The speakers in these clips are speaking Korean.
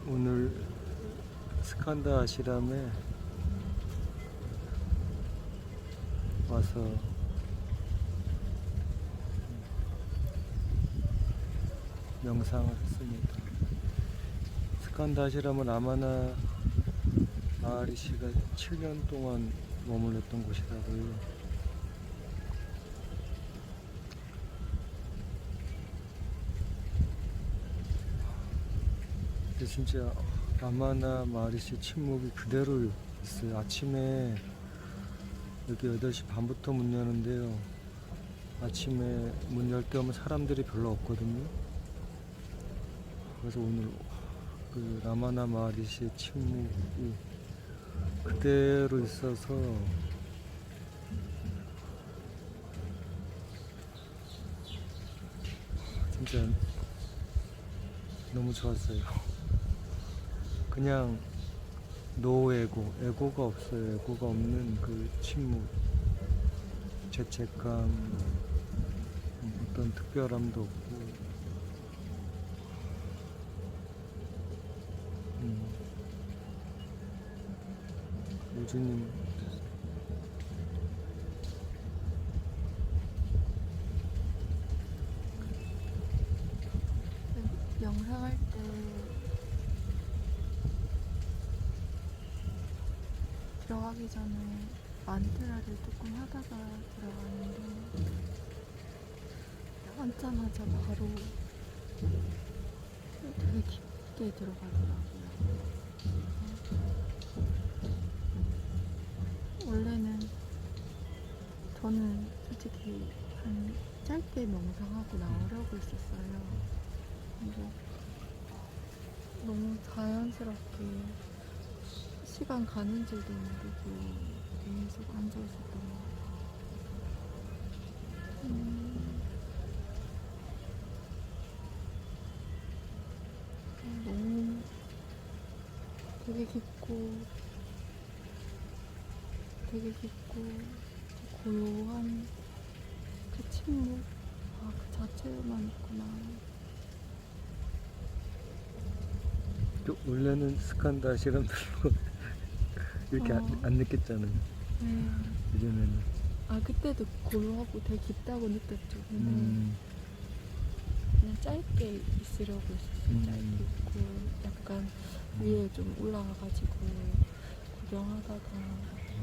오늘 스칸다 아시람에 와서 명상을 했습니다. 스칸다 아시람은 라마나 마하리시가 7년 동안 머물렀던 곳이라고요. 근데 진짜 라마나 마하리시 침묵이 그대로 있어요. 아침에 여기 8시 반부터 문 여는데요. 아침에 문 열 때 오면 사람들이 별로 없거든요. 그래서 오늘 그 라마나 마하리시의 침묵이 그대로 있어서 진짜 너무 좋았어요. 그냥 노에고, 에고가 없어요. 에고가 없는 그 침묵, 죄책감, 어떤 특별함도 없고, 우주님 명상할 때 들어가기 전에 만트라를 조금 하다가 들어가는데 앉자마자 바로 되게 깊게 들어가더라고요. 원래는 저는 솔직히 한 짧게 명상하고 나오려고 했었어요. 근데 너무 자연스럽게 시간 가는 줄도 모르고 계속 앉아 있었던 것 같아요. 너무 되게 깊고 고요한 그 침묵, 그 자체로만 있구나. 원래는 스칸다 아시람 별로 이렇게 안 느꼈잖아요. 네. 이제는 그때도 고요하고 되게 깊다고 느꼈죠. 근데 그냥 짧게 있으려고 했었어요. 짧게 있고 약간 위에 좀 올라가가지고 구경하다가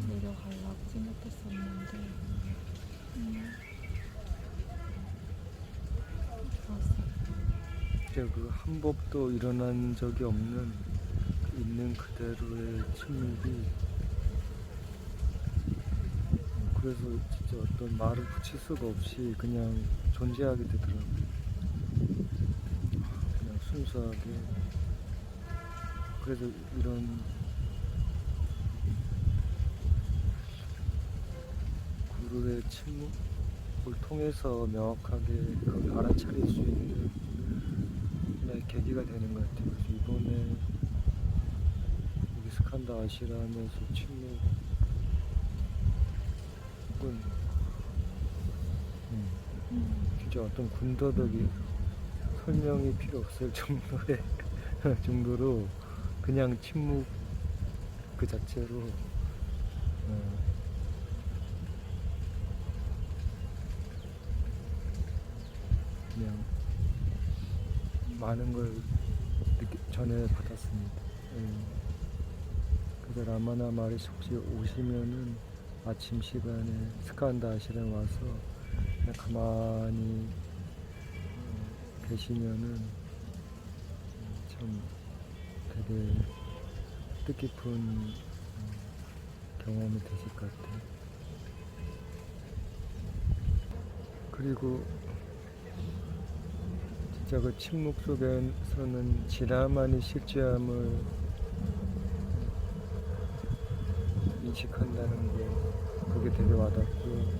내려가려고 생각했었는데 좋았어요. 진짜 그 한 법도 일어난 적이 없는 있는 그대로의 침묵이, 그래서 진짜 어떤 말을 붙일 수가 없이 그냥 존재하게 되더라고요. 그냥 순수하게. 그래서 이런 구루의 침묵을 통해서 명확하게 그걸 알아차릴 수 있는 하나의 계기가 되는 것 같아요. 그래서 이번에 여기 스칸다 아시람에서 침묵은 진짜 어떤 군더더기 설명이 필요 없을 정도의 정도로 그냥 침묵 그 자체로 그냥 많은 걸 전해 받았습니다. 그래서 라마나 마하리시 혹시 오시면은 아침 시간에 스칸다 아시람 와서 그냥 가만히 계시면은 참 되게 뜻깊은 경험이 되실 것 같아요. 그리고 진짜 그 침묵 속에서는 지라만이 실제함을 인식한다는 게 그게 되게 와닿고,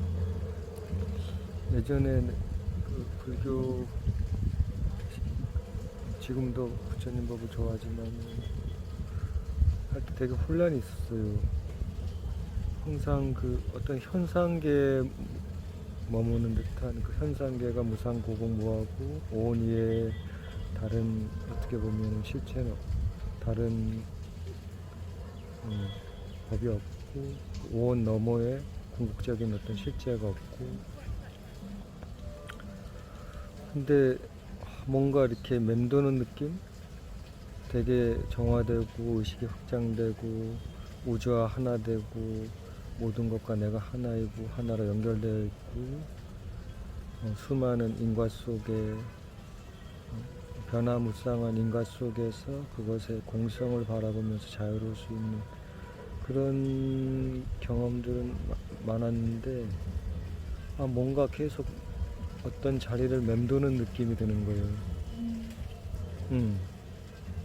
예전에 그 불교, 지금도 부처님 법을 좋아하지만 할 때 되게 혼란이 있었어요. 항상 그 어떤 현상계에 머무는 듯한 그 현상계가 무상고공무하고 오온이의 다른 어떻게 보면 실제는 다른 법이 없고 5원 너머에 궁극적인 어떤 실제가 없고 근데 뭔가 이렇게 맴도는 느낌? 되게 정화되고 의식이 확장되고 우주와 하나 되고 모든 것과 내가 하나이고 하나로 연결되어 있고 수많은 인과 속에 변화무쌍한 인과 속에서 그것의 공성을 바라보면서 자유로울 수 있는 그런 경험들은 많았는데 뭔가 계속 어떤 자리를 맴도는 느낌이 드는 거예요.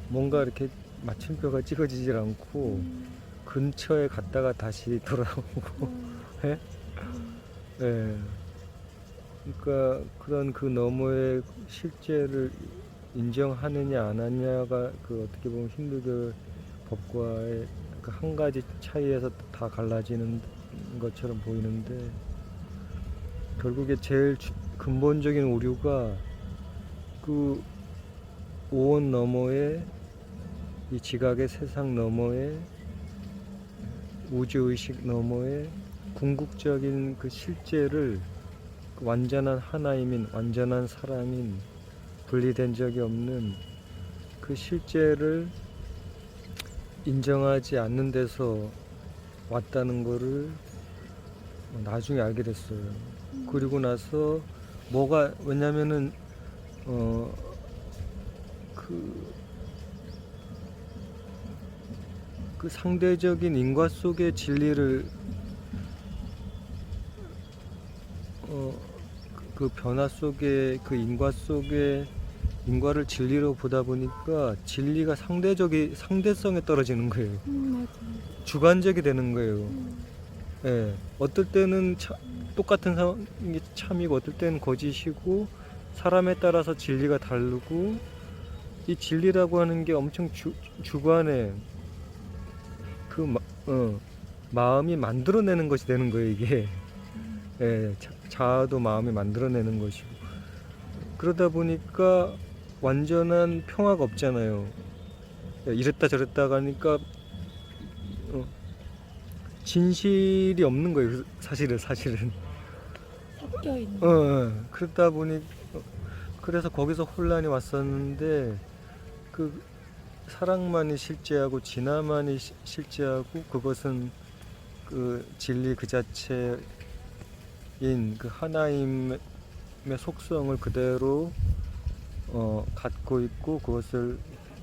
뭔가 이렇게 마침표가 찍어지질 않고 근처에 갔다가 다시 돌아오고 예? 예. 그러니까 그런 그 너머의 실제를 인정하느냐 안 하느냐가 그 어떻게 보면 힌두교 법과의 그 한 가지 차이에서 다 갈라지는 것처럼 보이는데 결국에 제일 근본적인 오류가 그 오온 너머에 이 지각의 세상 너머에 우주의식 너머에 궁극적인 그 실제를 그 완전한 하나임인 완전한 사랑인 분리된 적이 없는 그 실제를 인정하지 않는 데서 왔다는 거를 나중에 알게 됐어요. 그리고 나서 왜냐면은 그 상대적인 인과 속의 진리를 그 변화 속에 그 인과 속에 인과를 진리로 보다 보니까 진리가 상대성에 떨어지는 거예요. 맞아. 주관적이 되는 거예요. 예. 어떨 때는 똑같은 상황이 참이고 어떨 때는 거짓이고 사람에 따라서 진리가 다르고 이 진리라고 하는 게 엄청 주관에 마음이 만들어내는 것이 되는 거예요, 이게. 예, 자아도 마음이 만들어내는 것이고. 그러다 보니까 완전한 평화가 없잖아요. 이랬다 저랬다 가니까 진실이 없는 거예요, 사실은. 섞여 있는. 그러다 보니 그래서 거기서 혼란이 왔었는데 그 사랑만이 실제하고 진화만이 실제하고 그것은 그 진리 그 자체인 그 하나임의 속성을 그대로 갖고 있고 그것을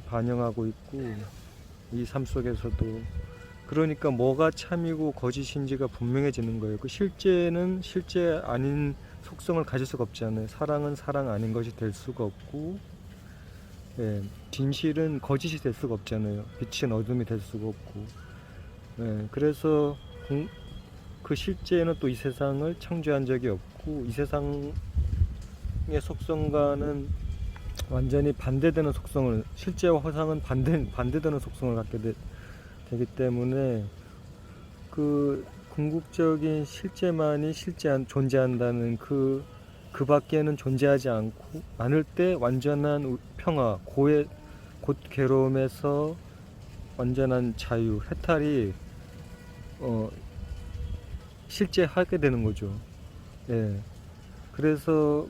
반영하고 있고 이 삶 속에서도 그러니까 뭐가 참이고 거짓인지가 분명해지는 거예요. 그 실제는 실제 아닌 속성을 가질 수가 없잖아요. 사랑은 사랑 아닌 것이 될 수가 없고 예, 진실은 거짓이 될 수가 없잖아요. 빛은 어둠이 될 수가 없고 예, 그래서 그 실제는 또 이 세상을 창조한 적이 없고 이 세상의 속성과는 완전히 반대되는 속성을 실제와 허상은 반대되는 속성을 갖게 되기 때문에 그 궁극적인 실제만이 존재한다는 그 밖에는 존재하지 않을 때 완전한 평화, 곧 괴로움에서 완전한 자유, 해탈이 실제하게 되는 거죠. 예. 그래서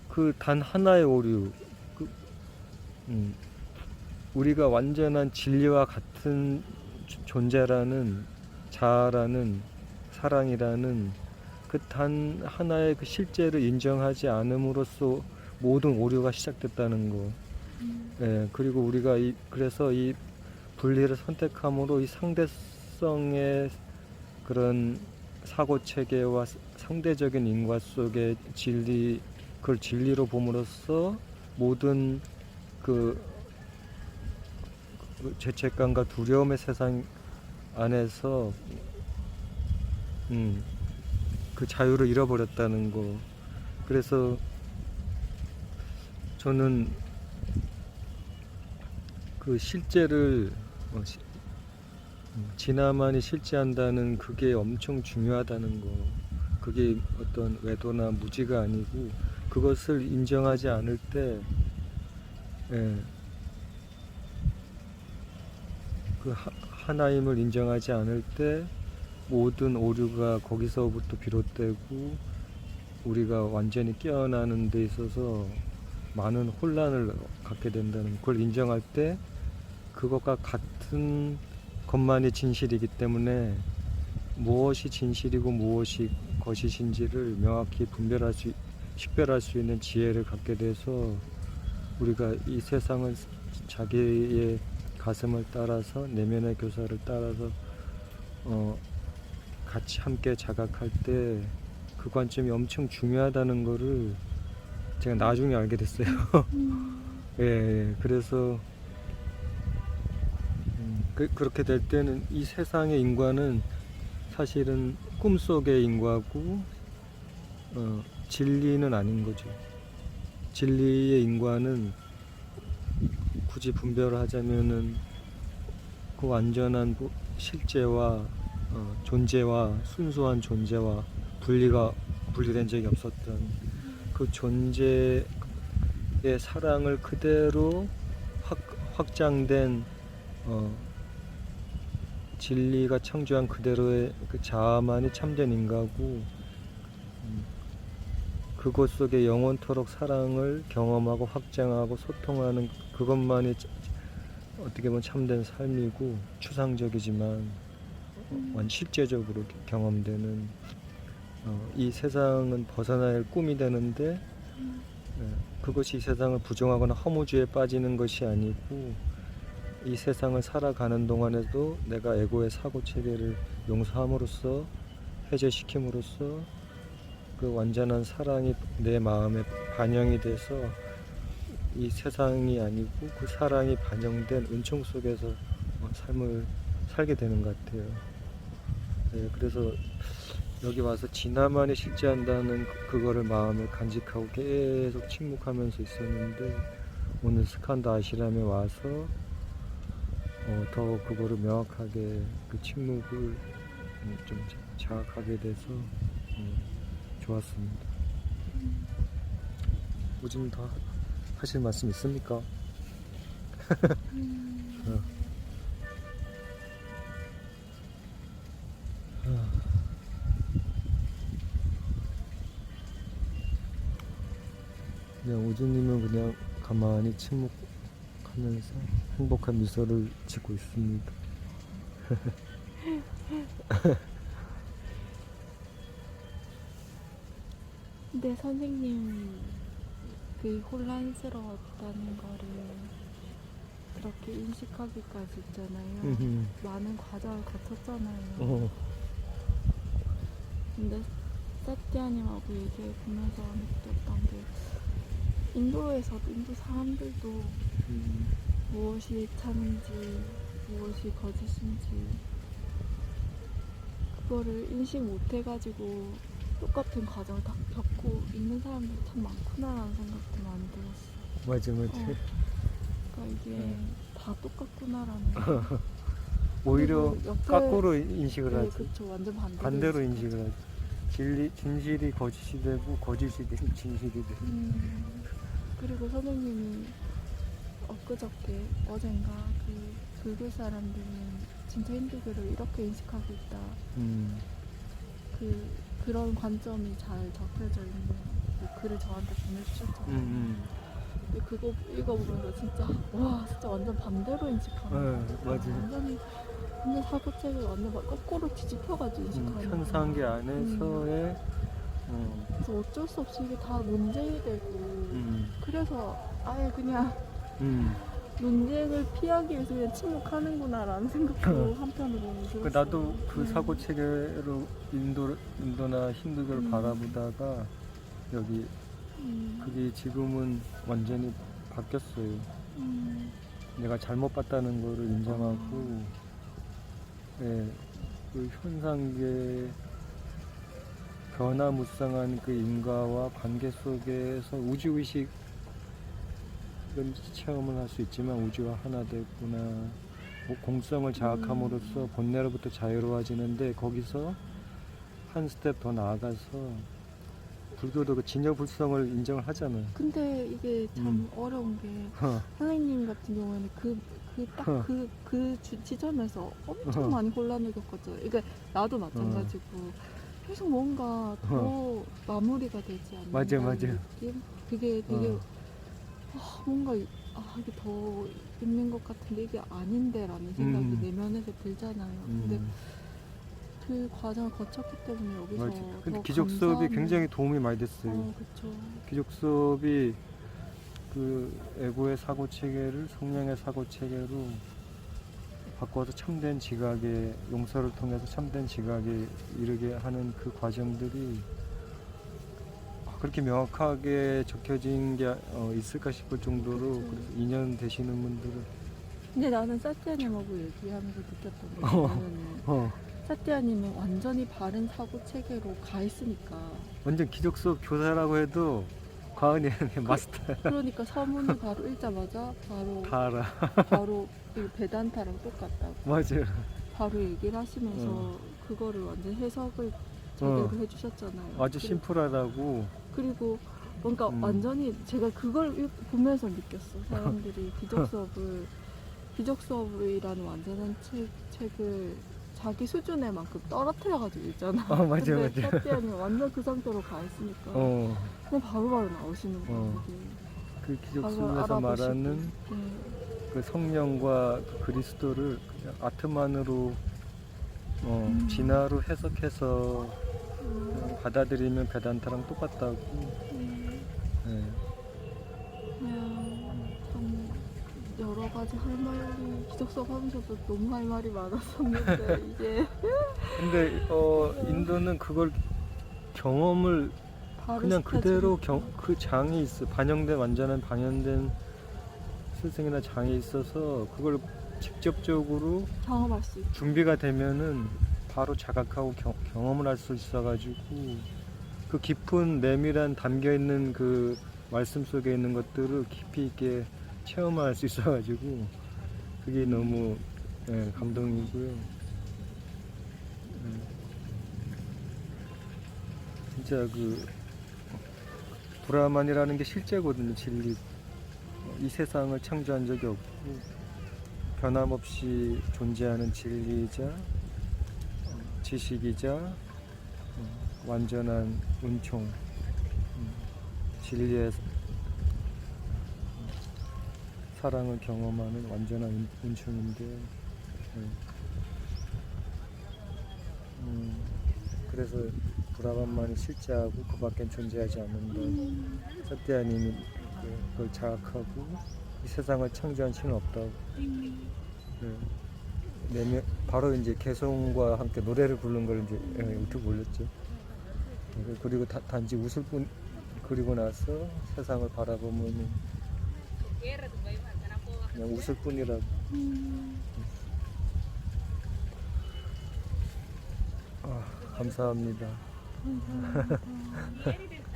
그 단 하나의 오류, 우리가 완전한 진리와 같은 존재라는 자아라는 사랑이라는 그 단 하나의 그 실제를 인정하지 않음으로써 모든 오류가 시작됐다는 거. 예, 그리고 우리가 그래서 이 분리를 선택함으로 이 상대성의 그런 사고 체계와 상대적인 인과 속의 그걸 진리로 봄으로써 모든 그 죄책감과 두려움의 세상 안에서 그 자유를 잃어버렸다는 거. 그래서 저는 그 실제를 진화만이 실제한다는 그게 엄청 중요하다는 거. 그게 어떤 외도나 무지가 아니고 그것을 인정하지 않을 때 예. 그 하나임을 인정하지 않을 때 모든 오류가 거기서부터 비롯되고 우리가 완전히 깨어나는 데 있어서 많은 혼란을 갖게 된다는 그걸 인정할 때 그것과 같은 것만이 진실이기 때문에 무엇이 진실이고 무엇이 거짓인지를 명확히 식별할 수 있는 지혜를 갖게 돼서 우리가 이 세상을 자기의 가슴을 따라서 내면의 교사를 따라서 같이 함께 자각할 때 그 관점이 엄청 중요하다는 거를 제가 나중에 알게 됐어요. 예, 그래서 그렇게 될 때는 이 세상의 인과는 사실은 꿈속의 인과고 진리는 아닌 거죠. 진리의 인과는 굳이 분별을 하자면은 그 완전한 실제와 존재와 순수한 존재와 분리된 적이 없었던 그 존재의 사랑을 그대로 확장된 진리가 창조한 그대로의 그 자아만이 참된 인가고 그것 속에 영원토록 사랑을 경험하고 확장하고 소통하는 그것만이 어떻게 보면 참된 삶이고 추상적이지만 실제적으로 경험되는 이 세상은 벗어나야 할 꿈이 되는데 그것이 이 세상을 부정하거나 허무주의에 빠지는 것이 아니고 이 세상을 살아가는 동안에도 내가 에고의 사고체계를 용서함으로써 해제시킴으로써 그 완전한 사랑이 내 마음에 반영이 돼서 이 세상이 아니고 그 사랑이 반영된 은총 속에서 삶을 살게 되는 것 같아요. 네, 그래서 여기 와서 진화만이 실제한다는 그거를 마음에 간직하고 계속 침묵하면서 있었는데 오늘 스칸다 아시람에 와서 더 그거를 명확하게 그 침묵을 좀 자각하게 돼서 좋았습니다. 요즘 더 하실 말씀 있습니까? 그냥 오주님은 그냥 가만히 침묵하면서 행복한 미소를 짓고 있습니다. 근데 선생님 그 혼란스러웠다는 거를 그렇게 인식하기까지 있잖아요. 많은 과정을 거쳤잖아요. 근데 세티아님하고 얘기해 보면서 느꼈던 게 인도에서도 인도 사람들도 무엇이 참인지 무엇이 거짓인지 그거를 인식 못해가지고 똑같은 과정을 다 겪고 있는 사람들이 참 많구나라는 생각도 많이 들었어요. 맞아. 그러니까 이게 다 똑같구나라는 거. 오히려 그리고 옆에- 거꾸로 인식을 네, 하지. 그쵸. 완전 반대로 인식하죠. 인식을 하지. 진실이 거짓이 되고 거짓이 진실이 되고. 그리고 선생님이 엊그저께 어젠가 그 불교 사람들은 진짜 힌두교를 이렇게 인식하고 있다. 그런 관점이 잘 적혀져 있는 그 글을 저한테 보내주셨잖아요. 근데 그거 읽어보면서 진짜 와 진짜 완전 반대로 인식하는 거 맞아. 완전 사고책을 완전 막 거꾸로 뒤집혀가지고 인식하는 현상계 안에서의 그래서 어쩔 수 없이 이게 다 논쟁이되고 그래서 아예 그냥 논쟁을 피하기 위해서 그냥 침묵하는구나라는 생각도 한편으로는 들었어요. 나도 그 사고 체계로 인도나 힌두교를 바라보다가 여기 그게 지금은 완전히 바뀌었어요. 내가 잘못 봤다는 거를 인정하고 예, 그 현상계 변화무쌍한 그 인과와 관계 속에서 우주의식은 체험을 할 수 있지만 우주와 하나 됐구나 공성을 자각함으로써 본래로부터 자유로워지는데 거기서 한 스텝 더 나아가서 불교도 그 진여불성을 인정을 하잖아요. 근데 이게 참 어려운 게 어, 선생님 같은 경우에는 그 지점에서 엄청 많이 혼란을 겪었죠. 그러니까 나도 마찬가지고 계속 뭔가 더 마무리가 되지 않는 맞아, 맞아. 느낌? 그게 되게 어, 뭔가 이게 더 있는 것 같은데 이게 아닌데라는 생각이 내면에서 들잖아요. 근데 그 과정을 거쳤기 때문에 여기서 맞아. 근데 더 기족 수업이 감사함을- 굉장히 도움이 많이 됐어요. 그쵸. 기족 수업이 그 에고의 사고 체계를 성령의 사고 체계로 바꿔서 참된 지각에 용서를 통해서 참된 지각에 이르게 하는 그 과정들이 그렇게 명확하게 적혀진 게 있을까 싶을 정도로 그쵸. 그래서 2년 되시는 분들은 근데 나는 사티아님하고 얘기하면서 느꼈던 게 뭐냐면은 어, 사티아님은 완전히 바른 사고 체계로 가 있으니까 완전 기족 수업 교사라고 해도 과언이 아니에요. 마스터 그러니까 서문을 바로 읽자마자 다 알아. 바로 이 베단타랑 똑같다고 맞아요. 바로 얘기를 하시면서 그거를 완전 해석을 제대로 해주셨잖아요. 아주 심플하다고. 그리고 뭔가 완전히 제가 그걸 보면서 느꼈어. 사람들이 기적 수업이라는 완전한 책을 자기 수준에 만큼 떨어뜨려가지고 있잖아. 맞아, 근데 맞아. 사티아는 완전 그 상태로 가 있으니까 그냥 바로바로 나오시는 거야. 이게. 그 기족 바로 수업에서 알아보시고. 말하는 그 성령과 그 그리스도를 그냥 아트만으로 진화로 해석해서 받아들이면 베단타랑 똑같다고. 네. 그냥 참 여러 가지 할 말이 기적 수업 하면서도 너무 할 말이 많았었는데 이게 근데 인도는 그걸 경험을 바로 그냥 그대로 시켜주니까. 그 장이 있어 반영된 완전한 방영된 스승이나 장이 있어서 그걸 직접적으로 경험할 수 있고. 준비가 되면은 바로 자각하고 경험을 할 수 있어가지고 그 깊은 내밀한 담겨 있는 그 말씀 속에 있는 것들을 깊이 있게 체험할 수 있어가지고 그게 너무 감동이고요. 진짜 그 브라만이라는 게 실제거든요. 진리. 이 세상을 창조한 적이 없고 변함없이 존재하는 진리이자 지식이자 완전한 은총, 진리의 사랑을 경험하는 완전한 은총인데 그래서 브라만만이 실제하고 그 밖엔 존재하지 않는다. 사티아님이 그걸 자각하고 이 세상을 창조한 신은 없다고. 바로 이제 개성과 함께 노래를 부른 걸 이제 유튜브 올렸죠. 그리고 단지 웃을 뿐. 그리고 나서 세상을 바라보면 그냥 웃을 뿐이라고. 감사합니다. 감사합니다.